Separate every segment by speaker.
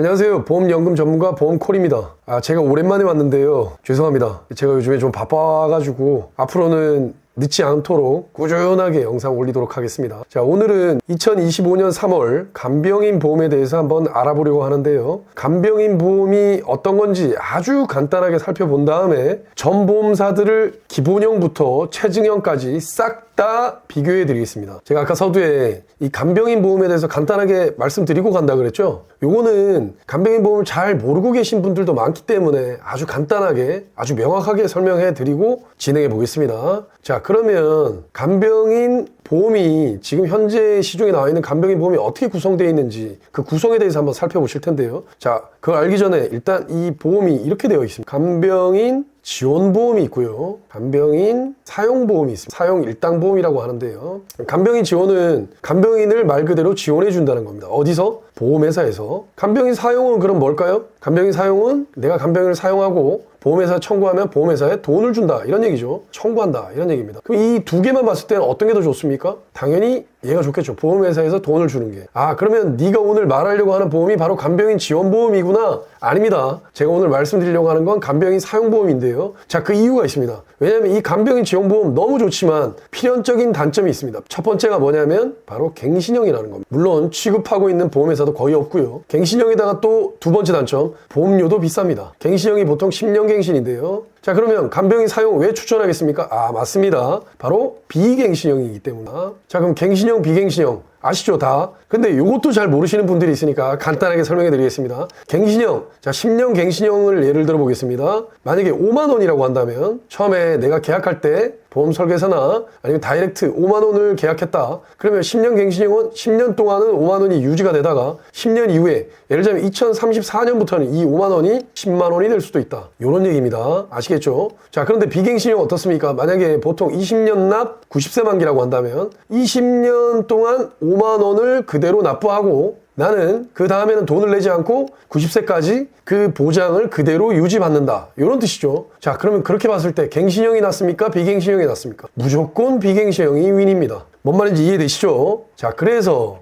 Speaker 1: 안녕하세요. 보험연금 전문가 보험콜입니다. 제가 오랜만에 왔는데요. 죄송합니다. 제가 요즘에 좀 바빠가지고 앞으로는 늦지 않도록 꾸준하게 영상 올리도록 하겠습니다. 자, 오늘은 2025년 3월 간병인 보험에 대해서 한번 알아보려고 하는데요. 간병인 보험이 어떤 건지 아주 간단하게 살펴본 다음에 전 보험사들을 기본형부터 최증형까지 싹 다 비교해 드리겠습니다. 제가 아까 서두에 이 간병인 보험에 대해서 간단하게 말씀드리고 간다 그랬죠. 요거는 간병인 보험을 잘 모르고 계신 분들도 많기 때문에 아주 간단하게 아주 명확하게 설명해 드리고 진행해 보겠습니다. 자, 그러면 간병인 보험이 지금 현재 시중에 나와 있는 간병인 보험이 어떻게 구성되어 있는지 그 구성에 대해서 한번 살펴보실 텐데요. 자, 그걸 알기 전에 일단 이 보험이 이렇게 되어 있습니다. 간병인 지원보험이 있고요. 간병인 사용보험이 있습니다. 사용 일당보험이라고 하는데요. 간병인 지원은 간병인을 말 그대로 지원해 준다는 겁니다. 어디서? 보험회사에서. 간병인 사용은 그럼 뭘까요? 간병인 사용은 내가 간병인을 사용하고 보험회사 청구하면 보험회사에 돈을 준다 이런 얘기죠. 청구한다 이런 얘기입니다. 그럼 이 두 개만 봤을 때는 어떤 게 더 좋습니까? 당연히 얘가 좋겠죠. 보험회사에서 돈을 주는 게. 그러면 네가 오늘 말하려고 하는 보험이 바로 간병인 지원보험이구나. 아닙니다. 제가 오늘 말씀드리려고 하는 건 간병인 사용보험인데요. 자, 그 이유가 있습니다. 왜냐하면 이 간병인 지원보험 너무 좋지만 필연적인 단점이 있습니다. 첫 번째가 뭐냐면 바로 갱신형이라는 겁니다. 물론 취급하고 있는 보험회사도 거의 없고요. 갱신형에다가 또 두 번째 단점, 보험료도 비쌉니다. 갱신형이 보통 10년 갱신인데요. 자, 그러면 간병인 사용 왜 추천하겠습니까? 맞습니다. 바로 비갱신형이기 때문에. 자, 그럼 갱신형, 비갱신형 아시죠? 다. 근데 이것도 잘 모르시는 분들이 있으니까 간단하게 설명해 드리겠습니다. 갱신형. 자, 10년 갱신형을 예를 들어 보겠습니다. 만약에 5만 원이라고 한다면 처음에 내가 계약할 때 보험 설계사나 아니면 다이렉트 5만 원을 계약했다. 그러면 10년 갱신형은 10년 동안은 5만 원이 유지가 되다가 10년 이후에 예를 들자면 2034년부터는 이 5만 원이 10만 원이 될 수도 있다. 이런 얘기입니다. 아시겠죠? 자, 그런데 비갱신형 어떻습니까? 만약에 보통 20년 납 90세 만기라고 한다면 20년 동안 5만 원을 그대로 납부하고 나는 그 다음에는 돈을 내지 않고 90세까지 그 보장을 그대로 유지받는다. 이런 뜻이죠. 자, 그러면 그렇게 봤을 때 갱신형이 낫습니까? 비갱신형이 낫습니까? 무조건 비갱신형이 윈입니다. 뭔 말인지 이해되시죠? 자, 그래서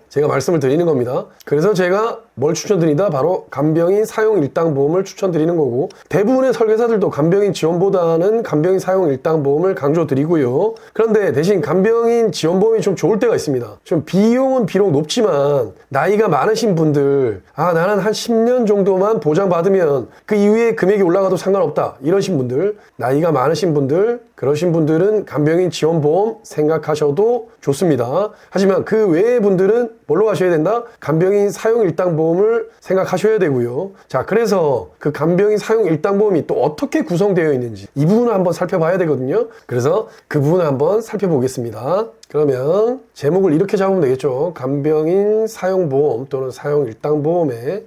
Speaker 1: 제가 말씀을 드리는 겁니다. 그래서 제가 뭘 추천드린다? 바로 간병인 사용 일당보험을 추천드리는 거고, 대부분의 설계사들도 간병인 지원보다는 간병인 사용 일당보험을 강조드리고요. 그런데 대신 간병인 지원보험이 좀 좋을 때가 있습니다. 좀 비용은 비록 높지만 나이가 많으신 분들, 나는 한 10년 정도만 보장받으면 그 이후에 금액이 올라가도 상관없다 이러신 분들, 나이가 많으신 분들, 그러신 분들은 간병인 지원보험 생각하셔도 좋습니다. 하지만 그 외의 분들은 뭘로 가셔야 된다? 간병인 사용 일당보험을 생각하셔야 되고요. 자, 그래서 그 간병인 사용 일당보험이 또 어떻게 구성되어 있는지 이 부분을 한번 살펴봐야 되거든요. 그래서 그 부분을 한번 살펴보겠습니다. 그러면 제목을 이렇게 잡으면 되겠죠. 간병인 사용보험 또는 사용 일당보험의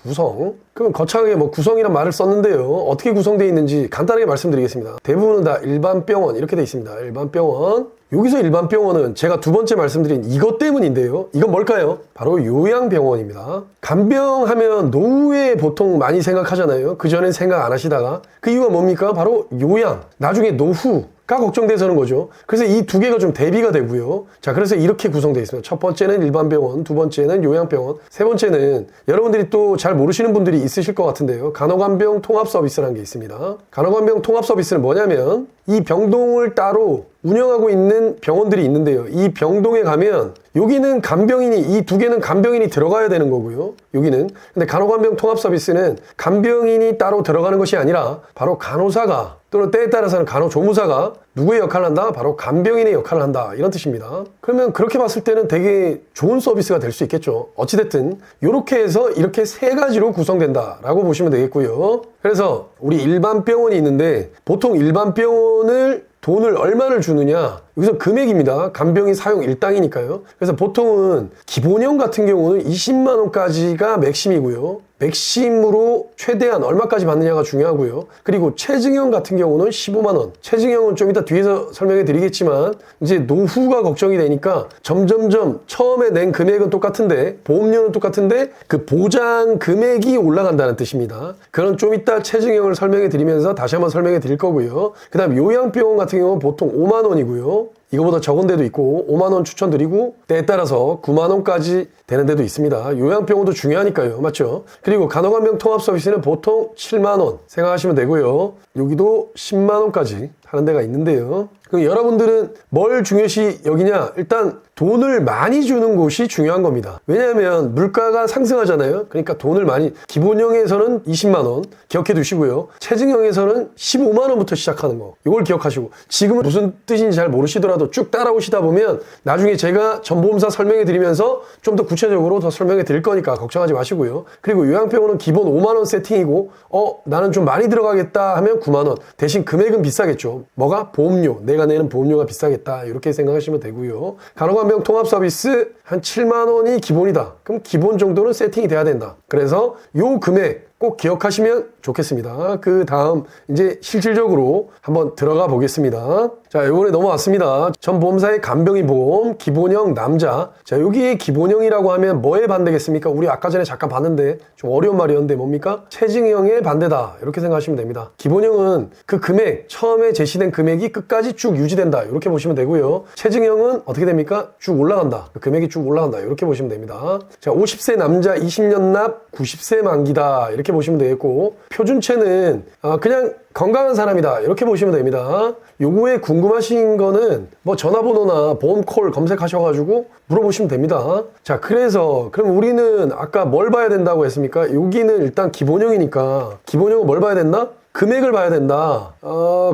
Speaker 1: 구성. 그럼 거창하게 구성이란 말을 썼는데요. 어떻게 구성되어 있는지 간단하게 말씀드리겠습니다. 대부분은 다 일반 병원 이렇게 되어 있습니다. 일반 병원. 여기서 일반 병원은 제가 두 번째 말씀드린 이것 때문인데요. 이건 뭘까요? 바로 요양병원입니다. 간병하면 노후에 보통 많이 생각하잖아요. 그전엔 생각 안 하시다가 그 이유가 뭡니까? 바로 요양. 나중에 노후가 걱정돼서는 거죠. 그래서 이 두 개가 좀 대비가 되고요. 자, 그래서 이렇게 구성되어 있습니다. 첫 번째는 일반 병원, 두 번째는 요양병원, 세 번째는 여러분들이 또 잘 모르시는 분들이 있으실 것 같은데요. 간호간병 통합 서비스라는 게 있습니다. 간호간병 통합 서비스는 뭐냐면 이 병동을 따로 운영하고 있는 병원들이 있는데요. 이 병동에 가면 여기는 간병인이, 이 두 개는 간병인이 들어가야 되는 거고요. 여기는. 근데 간호간병 통합 서비스는 간병인이 따로 들어가는 것이 아니라 바로 간호사가 또는 때에 따라서는 간호조무사가 누구의 역할을 한다? 바로 간병인의 역할을 한다. 이런 뜻입니다. 그러면 그렇게 봤을 때는 되게 좋은 서비스가 될 수 있겠죠. 어찌됐든 이렇게 해서 이렇게 세 가지로 구성된다라고 보시면 되겠고요. 그래서 우리 일반 병원이 있는데 보통 일반 병원을 돈을 얼마를 주느냐? 여기서 금액입니다. 간병인 사용 일당이니까요. 그래서 보통은 기본형 같은 경우는 20만 원까지가 맥심이고요. 맥심으로 최대한 얼마까지 받느냐가 중요하고요. 그리고 최증형 같은 경우는 15만 원. 최증형은 좀 이따 뒤에서 설명해 드리겠지만 이제 노후가 걱정이 되니까 점점점 처음에 낸 금액은 똑같은데 보험료는 똑같은데 그 보장 금액이 올라간다는 뜻입니다. 그건 좀 이따 최증형을 설명해 드리면서 다시 한번 설명해 드릴 거고요. 그 다음 요양병원 같은 경우는 보통 5만 원이고요. 이거보다 적은 데도 있고 5만 원 추천드리고 때에 따라서 9만 원까지 되는 데도 있습니다. 요양병원도 중요하니까요. 맞죠? 그리고 간호간병 통합 서비스는 보통 7만 원 생각하시면 되고요. 여기도 10만 원까지 하는 데가 있는데요. 그럼 여러분들은 뭘 중요시 여기냐? 일단 돈을 많이 주는 곳이 중요한 겁니다. 왜냐하면 물가가 상승하잖아요. 그러니까 돈을 많이, 기본형에서는 20만 원 기억해 두시고요. 체증형에서는 15만 원부터 시작하는 거, 이걸 기억하시고, 지금은 무슨 뜻인지 잘 모르시더라도 쭉 따라오시다 보면 나중에 제가 전보험사 설명해 드리면서 좀 더 구체적으로 더 설명해 드릴 거니까 걱정하지 마시고요. 그리고 요양병원은 기본 5만 원 세팅이고, 나는 좀 많이 들어가겠다 하면 9만 원. 대신 금액은 비싸겠죠. 뭐가? 보험료, 내가 내는 보험료가 비싸겠다, 이렇게 생각하시면 되고요. 간호간병 통합 서비스 한 7만 원이 기본이다. 그럼 기본 정도는 세팅이 돼야 된다. 그래서 요 금액 꼭 기억하시면 좋겠습니다. 그 다음 이제 실질적으로 한번 들어가 보겠습니다. 자, 요번에 넘어왔습니다. 전 보험사의 간병인 보험 기본형 남자. 자, 여기에 기본형이라고 하면 뭐에 반대겠습니까? 우리 아까 전에 잠깐 봤는데 좀 어려운 말이었는데 뭡니까? 체증형의 반대다, 이렇게 생각하시면 됩니다. 기본형은 그 금액, 처음에 제시된 금액이 끝까지 쭉 유지된다, 이렇게 보시면 되고요. 체증형은 어떻게 됩니까? 쭉 올라간다, 그 금액이 쭉 올라간다, 이렇게 보시면 됩니다. 자, 50세 남자 20년 납 90세 만기다, 이렇게 보시면 되겠고, 표준체는 그냥 건강한 사람이다, 이렇게 보시면 됩니다. 요거에 궁금하신 거는 뭐 전화번호나 보험콜 검색하셔가지고 물어보시면 됩니다. 자, 그래서 그럼 우리는 아까 뭘 봐야 된다고 했습니까? 여기는 일단 기본형이니까 기본형은 뭘 봐야 된다? 금액을 봐야 된다.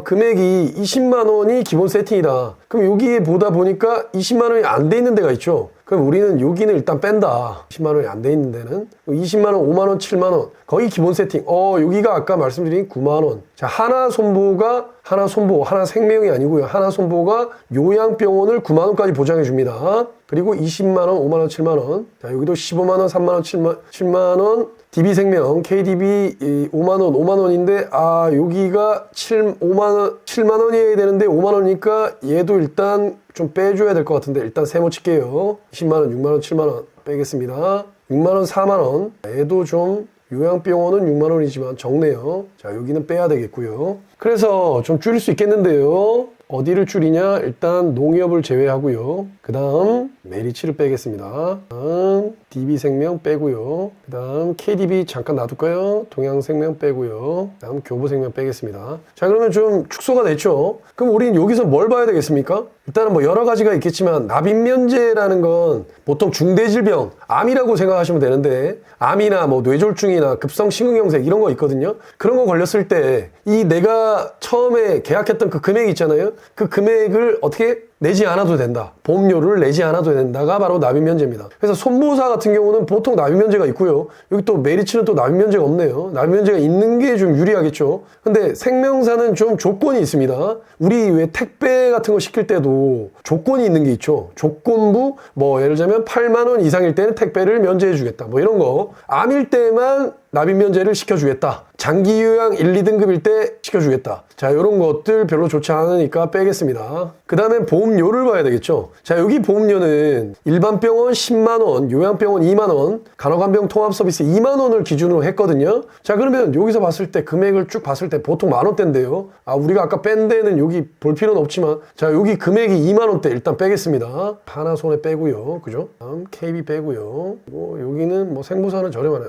Speaker 1: 금액이 20만 원이 기본 세팅이다. 그럼 여기에 보다 보니까 20만 원이 안 돼 있는 데가 있죠. 그럼 우리는 여기는 일단 뺀다. 20만 원이 안 돼 있는 데는 20만 원, 5만 원, 7만 원 거의 기본 세팅. 여기가 아까 말씀드린 9만 원. 자, 하나손보가 하나생명이 아니고요. 하나손보가 요양병원을 9만 원까지 보장해 줍니다. 그리고 20만 원, 5만 원, 7만 원. 자, 여기도 15만 원, 3만 원, 7만 원. DB생명, KDB 5만 원, 5만 원인데 여기가 7만 원이어야 되는데 5만 원이니까 얘도 일단 좀 빼줘야 될 것 같은데 일단 세모 칠게요. 20만 원, 6만 원, 7만 원 빼겠습니다. 6만 원, 4만 원. 얘도 좀 요양병원은 6만 원이지만 적네요. 자, 여기는 빼야 되겠고요. 그래서 좀 줄일 수 있겠는데요. 어디를 줄이냐? 일단 농협을 제외하고요. 그 다음 메리츠를 빼겠습니다. 다음 DB생명 빼고요. 그 다음 KDB 잠깐 놔둘까요? 동양생명 빼고요. 그 다음 교보생명 빼겠습니다. 자, 그러면 좀 축소가 됐죠? 그럼 우리는 여기서 뭘 봐야 되겠습니까? 일단은 뭐 여러 가지가 있겠지만 납입면제라는 건 보통 중대질병, 암이라고 생각하시면 되는데, 암이나 뭐 뇌졸중이나 급성심근경색 이런 거 있거든요. 그런 거 걸렸을 때 이 내가 처음에 계약했던 그 금액 있잖아요. 그 금액을 어떻게 내지 않아도 된다. 보험료를 내지 않아도 된다가 바로 납입면제입니다. 그래서 손보사 같은 경우는 보통 납입면제가 있고요. 여기 또 메리츠는 또 납입면제가 없네요. 납입면제가 있는 게 좀 유리하겠죠. 근데 생명사는 좀 조건이 있습니다. 우리 왜 택배 같은 거 시킬 때도 조건이 있는 게 있죠. 조건부, 뭐 예를 들자면 8만 원 이상일 때는 택배를 면제해 주겠다, 뭐 이런 거. 암일 때만 납입면제를 시켜주겠다. 장기요양 1, 2등급일 때 시켜주겠다. 자, 이런 것들 별로 좋지 않으니까 빼겠습니다. 그 다음엔 보험료를 봐야 되겠죠. 자, 여기 보험료는 일반 병원 10만 원, 요양병원 2만 원, 간호간병 통합 서비스 2만 원을 기준으로 했거든요. 자, 그러면 여기서 봤을 때 금액을 쭉 봤을 때 보통 만 원대인데요. 우리가 아까 뺀 데는 여기 볼 필요는 없지만, 자, 여기 금액이 2만 원대 일단 빼겠습니다. 하나손에 빼고요. 그죠? 다음 KB 빼고요. 여기는 뭐 생보사는 저렴하네.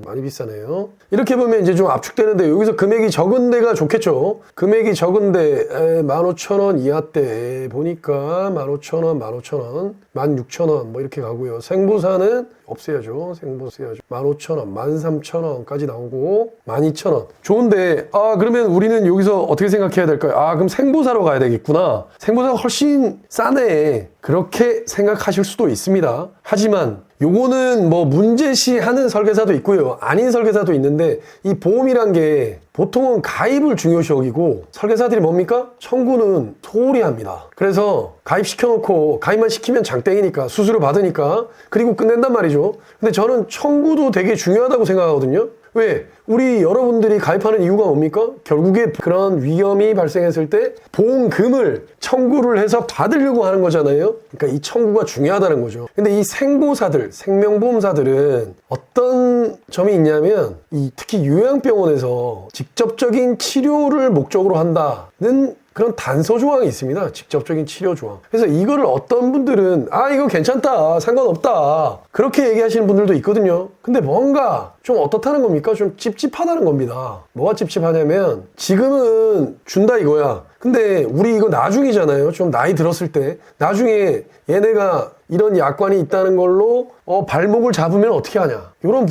Speaker 1: 많이 비싸네요. 이렇게 보면 이제 좀 압축되는데, 여기서 금액이 적은 데가 좋겠죠. 금액이 적은데 15,000원 이하대 보니까 15,000원, 15,000원, 16,000원 뭐 이렇게 가고요. 생보사는 없애야죠. 생보사 해야죠. 15,000원, 13,000원까지 나오고 12,000원. 좋은데 그러면 우리는 여기서 어떻게 생각해야 될까요? 그럼 생보사로 가야 되겠구나. 생보사가 훨씬 싸네. 그렇게 생각하실 수도 있습니다. 하지만 요거는 뭐 문제시 하는 설계사도 있고요. 아닌 설계사도 있는데, 이 보험이란 게 보통은 가입을 중요시 여기고 설계사들이 뭡니까? 청구는 소홀히 합니다. 그래서 가입시켜놓고 가입만 시키면 장땡이니까, 수수료 받으니까, 그리고 끝낸단 말이죠. 근데 저는 청구도 되게 중요하다고 생각하거든요. 왜? 우리 여러분들이 가입하는 이유가 뭡니까? 결국에 그런 위험이 발생했을 때 보험금을 청구를 해서 받으려고 하는 거잖아요. 그러니까 이 청구가 중요하다는 거죠. 근데 이 생보사들, 생명보험사들은 어떤 점이 있냐면, 특히 요양병원에서 직접적인 치료를 목적으로 한다는 그런 단서 조항이 있습니다. 직접적인 치료 조항. 그래서 이거를 어떤 분들은 이거 괜찮다, 상관없다, 그렇게 얘기하시는 분들도 있거든요. 근데 뭔가 좀 어떻다는 겁니까? 좀 찝찝하다는 겁니다. 뭐가 찝찝하냐면 지금은 준다 이거야. 근데 우리 이거 나중이잖아요. 좀 나이 들었을 때 나중에 얘네가 이런 약관이 있다는 걸로 발목을 잡으면 어떻게 하냐, 이런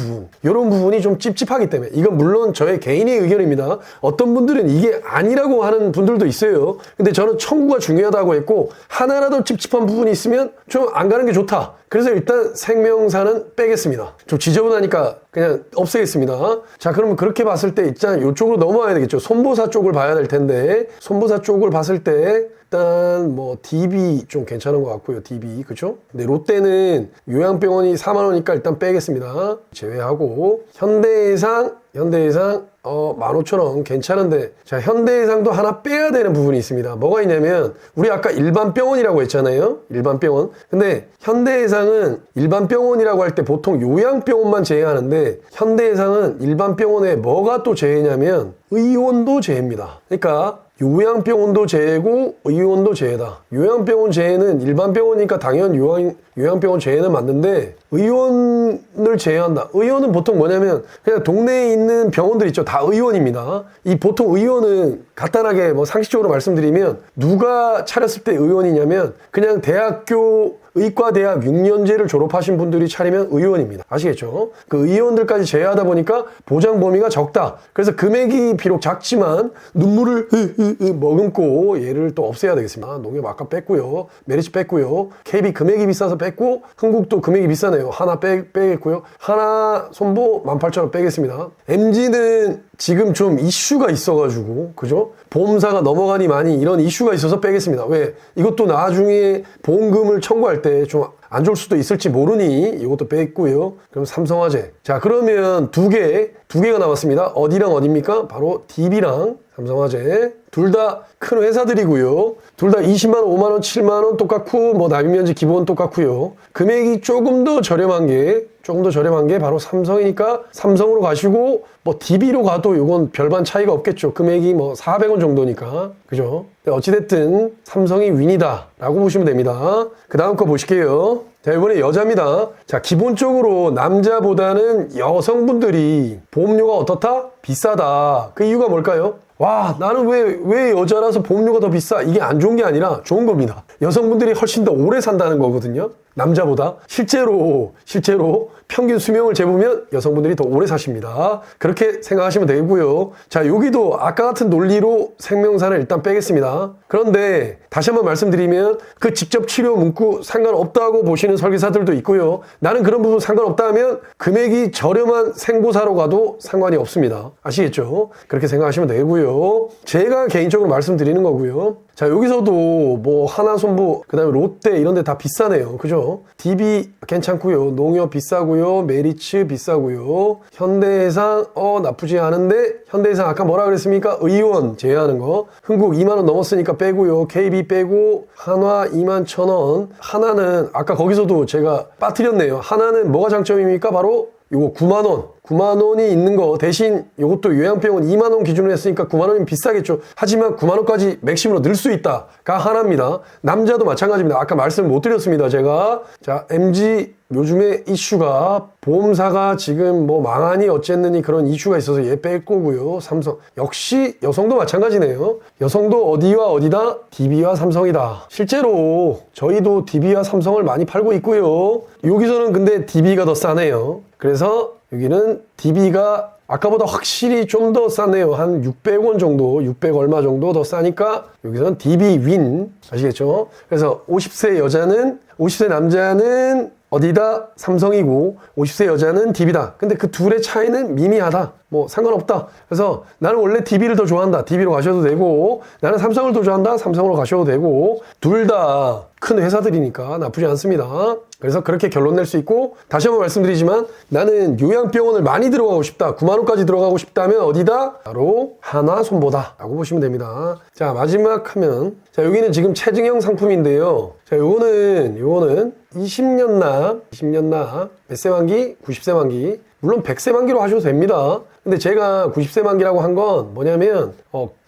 Speaker 1: 부분이 좀 찝찝하기 때문에, 이건 물론 저의 개인의 의견입니다. 어떤 분들은 이게 아니라고 하는 분들도 있어요. 근데 저는 청구가 중요하다고 했고, 하나라도 찝찝한 부분이 있으면 좀 안 가는 게 좋다. 그래서 일단 생명사는 빼겠습니다. 좀 지저분하니까 그냥 없애겠습니다. 자, 그러면 그렇게 봤을 때 일단 이쪽으로 넘어와야 되겠죠. 손보사 쪽을 봐야 될 텐데, 손보사 쪽을 봤을 때 일단 뭐 DB 좀 괜찮은 것 같고요. DB, 그죠? 근데 롯데는 요양병원이 4만 원이니까 일단 빼겠습니다. 제외하고 현대해상 15,000원 괜찮은데, 자, 현대해상도 하나 빼야 되는 부분이 있습니다. 뭐가 있냐면, 우리 아까 일반 병원이라고 했잖아요. 일반 병원. 근데 현대해상은 일반 병원이라고 할 때 보통 요양병원만 제외하는데, 현대해상은 일반 병원에 뭐가 또 제외냐면 의원도 제외입니다. 그러니까 요양병원도 제외고 의원도 제외다. 요양병원 제외는 일반 병원이니까 당연 요양병원 제외는 맞는데, 의원을 제외한다. 의원은 보통 뭐냐면 그냥 동네에 있는 병원들 있죠. 다 의원입니다. 이 보통 의원은 간단하게 뭐 상식적으로 말씀드리면, 누가 차렸을 때 의원이냐면 그냥 대학교 의과대학 6년제를 졸업하신 분들이 차리면 의원입니다. 아시겠죠? 그 의원들까지 제외하다 보니까 보장 범위가 적다. 그래서 금액이 비록 작지만 눈물을 머금고 얘를 또 없애야 되겠습니다. 농협 아까 뺐고요. 메리츠 뺐고요. KB 금액이 비싸서 뺐고, 흥국도 금액이 비싸네요. 하나 빼겠고요. 하나 손보 18,000원 빼겠습니다. MG는 지금 좀 이슈가 있어가지고, 그죠? 보험사가 넘어가니 많이 이런 이슈가 있어서 빼겠습니다. 왜? 이것도 나중에 보험금을 청구할 때 좀 안 좋을 수도 있을지 모르니 이것도 뺐고요. 그럼 삼성화재. 자, 그러면 두 개가 남았습니다. 어디랑 어디입니까? 바로 DB랑 삼성화재. 둘 다 큰 회사들이고요. 둘 다 20만 원, 5만 원, 7만 원 똑같고, 뭐 납입면제 기본 똑같고요. 금액이 조금 더 저렴한 게 바로 삼성이니까 삼성으로 가시고, 뭐 DB로 가도 이건 별반 차이가 없겠죠. 금액이 뭐 400원 정도니까. 그죠? 어찌됐든 삼성이 윈이다 라고 보시면 됩니다. 그 다음 거 보실게요. 자, 이번에 여자입니다. 자, 기본적으로 남자보다는 여성분들이 보험료가 어떻다? 비싸다. 그 이유가 뭘까요? 와, 나는 왜 여자라서 보험료가 더 비싸? 이게 안 좋은 게 아니라 좋은 겁니다. 여성분들이 훨씬 더 오래 산다는 거거든요. 남자보다. 실제로 평균 수명을 재보면 여성분들이 더 오래 사십니다. 그렇게 생각하시면 되고요. 자, 여기도 아까 같은 논리로 생명사를 일단 빼겠습니다. 그런데 다시 한번 말씀드리면, 그 직접 치료 문구 상관없다고 보시는 설계사들도 있고요. 나는 그런 부분 상관없다 하면 금액이 저렴한 생보사로 가도 상관이 없습니다. 아시겠죠? 그렇게 생각하시면 되고요. 제가 개인적으로 말씀드리는 거고요. 자, 여기서도 뭐 하나손보, 그 다음에 롯데 이런 데 다 비싸네요. 그죠? DB 괜찮고요. 농협 비싸고요. 메리츠 비싸고요. 현대해상 나쁘지 않은데, 현대해상 아까 뭐라 그랬습니까? 의원 제외하는 거. 흥국 2만 원 넘었으니까 빼고요. KB 빼고, 한화 21,000원. 하나는 아까 거기서도 제가 빠뜨렸네요. 하나는 뭐가 장점입니까? 바로 요거 9만 원. 9만 원이 있는 거 대신 요것도 요양병원 2만 원 기준으로 했으니까 9만 원이면 비싸겠죠. 하지만 9만 원까지 맥심으로 늘 수 있다가 하나입니다. 남자도 마찬가지입니다. 아까 말씀을 못 드렸습니다. 제가. 자, MG 요즘에 이슈가 보험사가 지금 뭐 망하니 어쨌느니 그런 이슈가 있어서 얘 뺄 거고요. 삼성. 역시 여성도 마찬가지네요. 여성도 어디와 어디다? DB와 삼성이다. 실제로 저희도 DB와 삼성을 많이 팔고 있고요. 여기서는 근데 DB가 더 싸네요. 그래서 여기는 DB가 아까보다 확실히 좀 더 싸네요. 한 600원 정도, 600 얼마 정도 더 싸니까 여기서는 DB 윈. 아시겠죠? 그래서 50세 남자는 어디다? 삼성이고 50세 여자는 DB다. 근데 그 둘의 차이는 미미하다. 뭐 상관없다. 그래서 나는 원래 DB를 더 좋아한다. DB로 가셔도 되고, 나는 삼성을 더 좋아한다. 삼성으로 가셔도 되고, 둘 다 큰 회사들이니까 나쁘지 않습니다. 그래서 그렇게 결론 낼 수 있고, 다시 한번 말씀드리지만 나는 요양병원을 많이 들어가고 싶다. 9만 원까지 들어가고 싶다면 어디다? 바로 하나손보다 라고 보시면 됩니다. 자, 마지막 하면, 자, 여기는 지금 체증형 상품인데요. 자, 요거는 20년 납, 몇 세 만기? 90세 만기. 물론 100세 만기로 하셔도 됩니다. 근데 제가 90세 만기라고 한 건 뭐냐면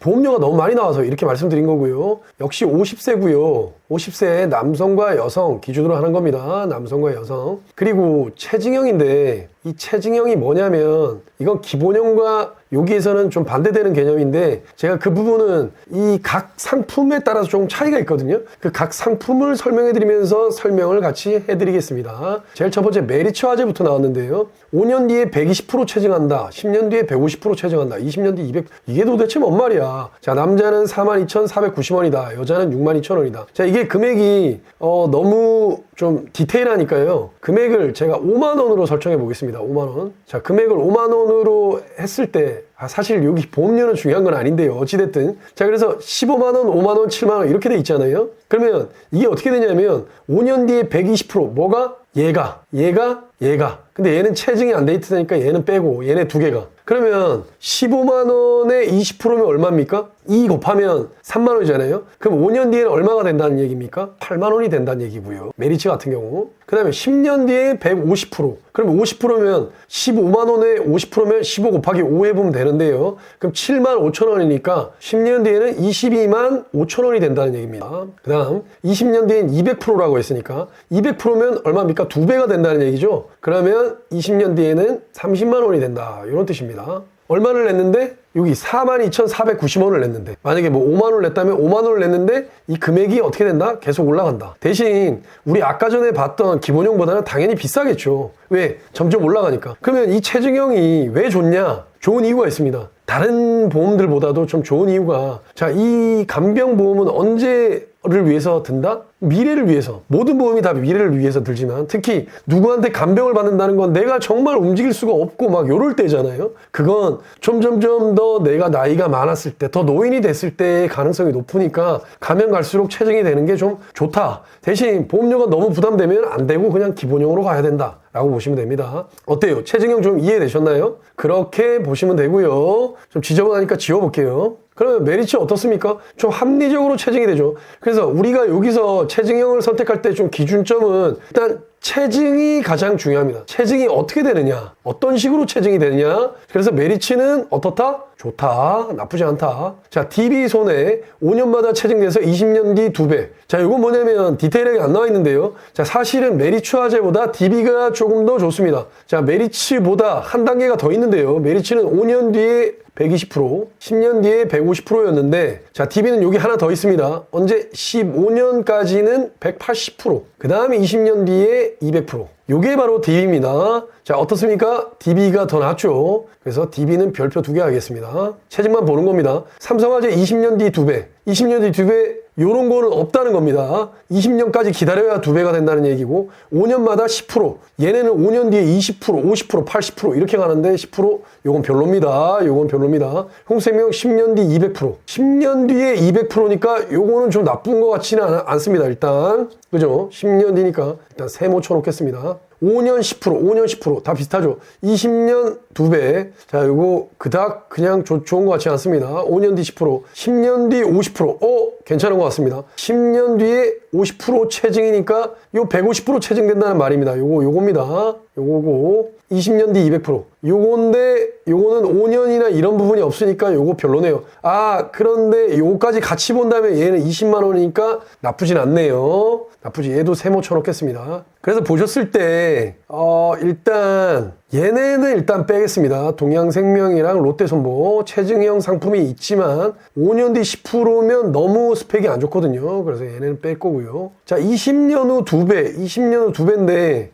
Speaker 1: 보험료가 너무 많이 나와서 이렇게 말씀드린 거고요. 역시 50세고요. 50세 남성과 여성 기준으로 하는 겁니다. 남성과 여성. 그리고 체증형인데 이 체증형이 뭐냐면 이건 기본형과 여기에서는 좀 반대되는 개념인데 제가 그 부분은 이 각 상품에 따라서 좀 차이가 있거든요. 그 각 상품을 설명해 드리면서 설명을 같이 해드리겠습니다. 제일 첫 번째 메리츠 화재부터 나왔는데요. 5년 뒤에 120% 체증한다. 10년 뒤에 150% 체증한다. 20년 뒤에 200. 이게 도대체 뭔 말이야. 자, 남자는 42,490원이다. 여자는 62,000원이다. 자, 이게 금액이 너무 좀 디테일하니까요. 금액을 제가 5만 원으로 설정해 보겠습니다. 5만 원. 자, 금액을 5만 원으로 했을 때 사실 여기 보험료는 중요한 건 아닌데요. 어찌됐든. 자, 그래서 15만 원, 5만 원, 7만 원 이렇게 돼 있잖아요. 그러면 이게 어떻게 되냐면 5년 뒤에 120% 뭐가? 얘가. 근데 얘는 체증이 안 돼 있으니까 얘는 빼고 얘네 두 개가. 그러면 15만 원에 20%면 얼마입니까? 2 곱하면 3만 원이잖아요. 그럼 5년 뒤에는 얼마가 된다는 얘기입니까? 8만 원이 된다는 얘기고요. 메리츠 같은 경우. 그 다음에 10년 뒤에 150%. 그럼 50%면 15만 원에 50%면 15 곱하기 5 해보면 되는데요. 그럼 7만 5천 원이니까 10년 뒤에는 22만 5천 원이 된다는 얘기입니다. 그 다음 20년 뒤엔 200%라고 했으니까 200%면 얼마입니까? 2배가 된다는 얘기죠. 그러면 20년 뒤에는 30만 원이 된다. 이런 뜻입니다. 얼마를 냈는데? 여기 42,490원을 냈는데 만약에 뭐 5만 원을 냈다면 5만 원을 냈는데 이 금액이 어떻게 된다? 계속 올라간다. 대신 우리 아까 전에 봤던 기본형보다는 당연히 비싸겠죠. 왜? 점점 올라가니까. 그러면 이 체증형이 왜 좋냐? 좋은 이유가 있습니다. 다른 보험들보다도 좀 좋은 이유가 자, 이 간병보험은 언제를 위해서 든다? 미래를 위해서. 모든 보험이 다 미래를 위해서 들지만 특히 누구한테 간병을 받는다는 건 내가 정말 움직일 수가 없고 막 요럴 때잖아요. 그건 점점점 더 내가 나이가 많았을 때, 더 노인이 됐을 때의 가능성이 높으니까 가면 갈수록 체증이 되는 게 좀 좋다. 대신 보험료가 너무 부담되면 안 되고 그냥 기본형으로 가야 된다 라고 보시면 됩니다. 어때요? 체증형 좀 이해되셨나요? 그렇게 보시면 되고요. 좀 지저분하니까 지워볼게요. 그러면 메리츠 어떻습니까? 좀 합리적으로 체증이 되죠. 그래서 우리가 여기서 체증형을 선택할 때 좀 기준점은 일단 체증이 가장 중요합니다. 체증이 어떻게 되느냐? 어떤 식으로 체증이 되느냐? 그래서 메리츠는 어떻다? 좋다. 나쁘지 않다. 자, DB 손해 5년마다 체증돼서 20년 뒤 2배. 자, 이건 뭐냐면 디테일하게 안 나와 있는데요. 자, 사실은 메리츠 화재보다 DB가 조금 더 좋습니다. 자, 메리츠보다 한 단계가 더 있는데요. 메리츠는 5년 뒤에 120%, 10년 뒤에 150%였는데 자, DB는 여기 하나 더 있습니다. 언제? 15년까지는 180%, 그 다음에 20년 뒤에 200%. 요게 바로 DB입니다. 자, 어떻습니까? DB가 더 낫죠. 그래서 DB는 별표 2개 하겠습니다. 체증만 보는 겁니다. 삼성화재 20년 뒤 2배, 20년 뒤 2배, 요런 거는 없다는 겁니다. 20년까지 기다려야 2배가 된다는 얘기고 5년마다 10%, 얘네는 5년 뒤에 20%, 50%, 80% 이렇게 가는데 10% 요건 별로입니다. 요건 별로입니다. 홍생명 10년 뒤 200%, 10년 뒤에 200%니까 요거는 좀 나쁜 것 같지는 않습니다. 일단 그죠? 10년 뒤니까 일단 세모 쳐놓겠습니다. 5년 10%, 5년 10%, 다 비슷하죠. 20년 2배. 자, 요거 그닥 그냥 좋은 것 같지 않습니다. 5년 뒤 10%, 10년 뒤 50%. 괜찮은 것 같습니다. 10년 뒤에 50% 체증이니까 요 150% 체증된다는 말입니다. 요겁니다. 요거고 20년 뒤 200%. 요건데 요거는 5년이나 이런 부분이 없으니까 요거 별로네요. 아, 그런데 요거까지 같이 본다면 얘는 20만 원이니까 나쁘진 않네요. 나쁘지. 얘도 세모 쳐놓겠습니다. 그래서 보셨을 때 일단 얘네는 일단 빼겠습니다. 동양생명이랑 롯데손보 체증형 상품이 있지만 5년 뒤 10%면 너무 스펙이 안 좋거든요. 그래서 얘네는 뺄 거고요. 자, 20년 후 2배, 20년 후 2배인데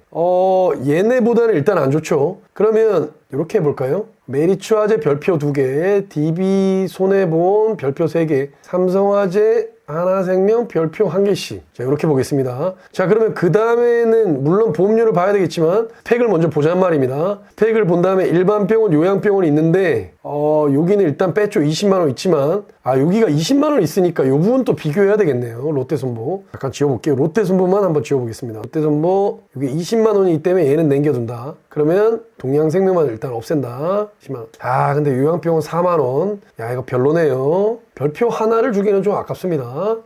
Speaker 1: 얘네보다는 일단 안 좋죠. 그러면 이렇게 해볼까요? 메리츠 화재 별표 2개, DB 손해보험 별표 3개, 삼성화재 하나생명 별표 1개씩. 자, 이렇게 보겠습니다. 자, 그러면 그 다음에는 물론 보험료를 봐야 되겠지만 팩을 먼저 보자는 말입니다. 팩을 본 다음에 일반병원, 요양병원이 있는데 여기는 일단 뺐죠. 20만 원 있지만 여기가 20만 원 있으니까 이 부분 또 비교해야 되겠네요. 롯데손보 잠깐 지워볼게요. 롯데손보만 한번 지워보겠습니다. 롯데손보 여기 20만 원이기 때문에 얘는 남겨둔다. 그러면 동양생명만 일단 없앤다. 10만 원. 근데 요양병원 4만 원. 야, 이거 별로네요. 별표 하나를 주기는 좀 아깝습니다.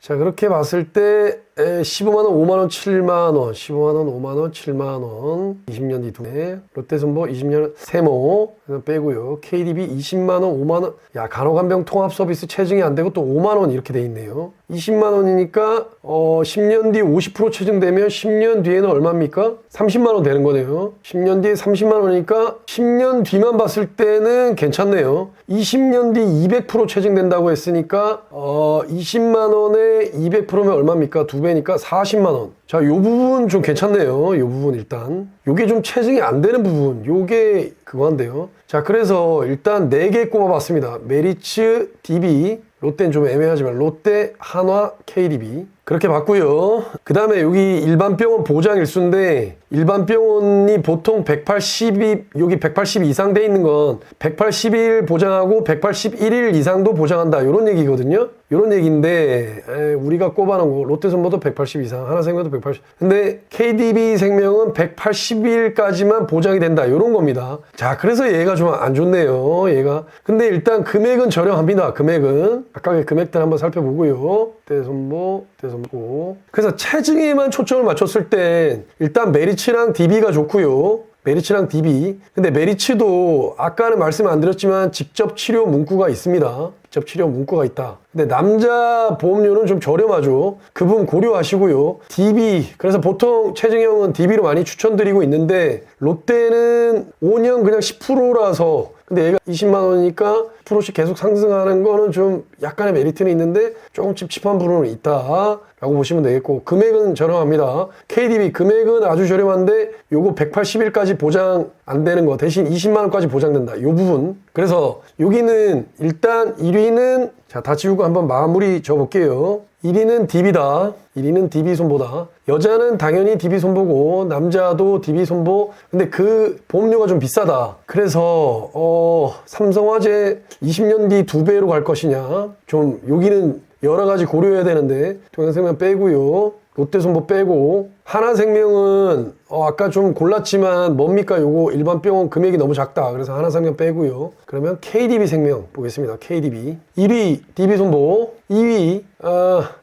Speaker 1: 자, 그렇게 봤을 때 15만원, 5만원, 7만원, 15만원, 5만원, 7만원, 20년 뒤 두배, 롯데손보 20년 세모 빼고요. KDB 20만원, 5만원, 야, 간호간병 통합서비스 체증이 안 되고 또 5만원 이렇게 돼 있네요. 20만원이니까 10년 뒤 50% 체증되면 10년 뒤에는 얼마입니까? 30만원 되는 거네요. 10년 뒤에 30만원이니까 10년 뒤만 봤을 때는 괜찮네요. 20년 뒤 200% 체증된다고 했으니까 20만원에 200%면 얼마입니까? 2배니까 40만원. 자, 요 부분 좀 괜찮네요. 요 부분 일단. 요게 좀 체증이 안 되는 부분. 요게 그거한데요. 자, 그래서 일단 4개 꼽아봤습니다. 메리츠, DB, 롯데는 좀 애매하지만 롯데, 한화, KDB 그렇게 봤고요. 그 다음에 여기 일반 병원 보장 일수인데 일반 병원이 보통 180이 여기 180 이상 돼 있는 건 180일 보장하고 181일 이상도 보장한다 이런 얘기거든요. 이런 얘기인데 우리가 꼽아놓은 거 롯데손보도 180 이상, 하나생명도 180. 근데 KDB 생명은 180일까지만 보장이 된다 이런 겁니다. 자, 그래서 얘가 좀 안 좋네요. 얘가. 근데 일단 금액은 저렴합니다. 금액은 각각의 금액들 한번 살펴보고요. 롯데손보, 롯데손보. 그래서 체증에만 초점을 맞췄을 때 일단 메리츠랑 DB가 좋고요. 메리츠랑 DB. 근데 메리츠도 아까는 말씀 안 드렸지만 직접 치료 문구가 있습니다. 직접 치료 문구가 있다. 근데 남자 보험료는 좀 저렴하죠. 그 부분 고려하시고요. DB. 그래서 보통 체증형은 DB로 많이 추천드리고 있는데 롯데는 5년 그냥 10%라서 근데 얘가 20만 원이니까 10%씩 계속 상승하는 거는 좀 약간의 메리트는 있는데 조금 찝찝한 부분은 있다 라고 보시면 되겠고 금액은 저렴합니다. KDB 금액은 아주 저렴한데 요거 180일까지 보장 안 되는 거 대신 20만 원까지 보장된다. 요 부분. 그래서 여기는 일단 1위는 자, 다 지우고 한번 마무리 줘볼게요. 1위는 DB다. 1위는 DB 손보다. 여자는 당연히 DB 손보고 남자도 DB 손보. 근데 그 보험료가 좀 비싸다. 그래서 삼성화재 20년 뒤 2배로 갈 것이냐. 좀 여기는 여러 가지 고려해야 되는데 동양생명 빼고요. 롯데손보 빼고 하나생명은 아까 좀 골랐지만 뭡니까? 요거 일반 병원 금액이 너무 작다. 그래서 하나생명 빼고요. 그러면 KDB 생명 보겠습니다. KDB 1위 DB손보 2위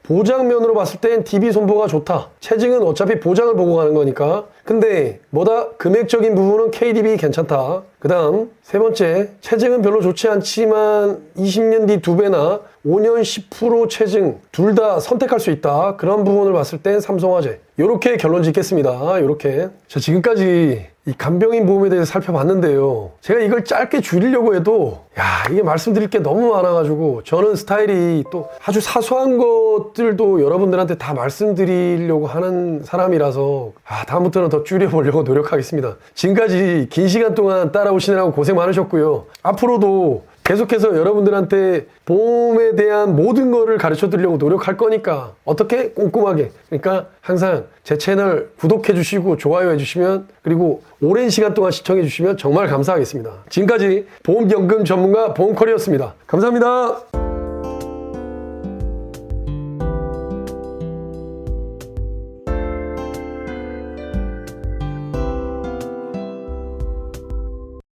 Speaker 1: 보장면으로 봤을 땐 DB손보가 좋다. 체증은 어차피 보장을 보고 가는 거니까. 근데 뭐다? 금액적인 부분은 KDB 괜찮다. 그 다음 세 번째 체증은 별로 좋지 않지만 20년 뒤 2배나 5년 10% 체증 둘 다 선택할 수 있다. 그런 부분을 봤을 땐 삼성화재. 요렇게 결론 짓겠습니다. 요렇게. 자, 지금까지 이 간병인 보험에 대해서 살펴봤는데요. 제가 이걸 짧게 줄이려고 해도 이게 말씀드릴 게 너무 많아가지고 저는 스타일이 또 아주 사소한 것들도 여러분들한테 다 말씀드리려고 하는 사람이라서 다음부터는 더 줄여보려고 노력하겠습니다. 지금까지 긴 시간 동안 따라오시느라고 고생 많으셨고요. 앞으로도 계속해서 여러분들한테 보험에 대한 모든 거를 가르쳐 드리려고 노력할 거니까 어떻게? 꼼꼼하게. 그러니까 항상 제 채널 구독해 주시고 좋아요 해주시면 그리고 오랜 시간 동안 시청해 주시면 정말 감사하겠습니다. 지금까지 보험연금 전문가 보험커리였습니다. 감사합니다.